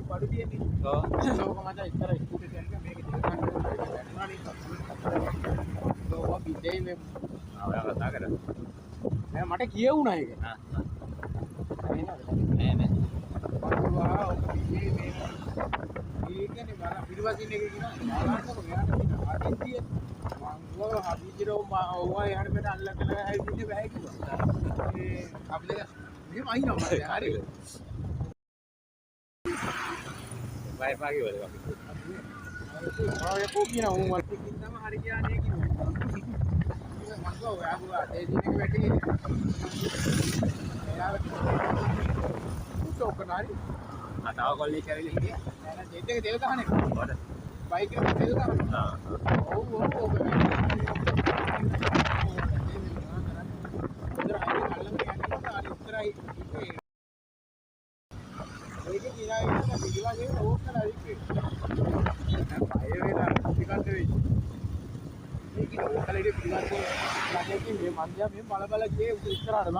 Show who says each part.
Speaker 1: බඩු තියෙන්නේ. ඔව්. ඒක මචං ඉතර ස්කූටර් එකෙන් මේක දෙකක් ගන්නවා නේ. ඔව් බින්දේ මේ ඔයා කතා කරා. නෑ මට කියවුණා ඒක. නෑ නෑ. වා ඔක මේ ඒකනේ මම පිළිවසින් එක කියනවා. ආලන්නකො මෙයාට තියෙන ආදිත්‍ය මම ඔය හදිසිරෝ ඔය යහන මෙතන අල්ලගෙන හැයින්නේ බෑ කිව්වා. ඒ අපි දෙක මෙහෙම අයින්නවා මට හරිද? වයිෆයි වල අපි. ඔය කෝකිනා උන් වලට කිව්වම හරි කියන්නේ කිව්වා. මම ගෝ ඔයා ඒ දිනක වැටි. එයාට උටෝකනාරි අතාව කොල්ලේ කරගෙන හිටියේ. නෑ නෑ ජෙට් එක තෙල් ගහන්නේ. ඔව්. බයික් එකට තෙල් ගහනවා. ඔව් ඔව් ඔව්. ඒක කියලා ඉන්න පිළිවාගේ ඕක කරලා ඉන්නේ. පය වේලා ටිකක් වෙයි. ඒක ඕකලේ පිළිවාගේ ළඟදී මේ මන්දියා මේ බල බල ගියේ ඉස්සරහට මම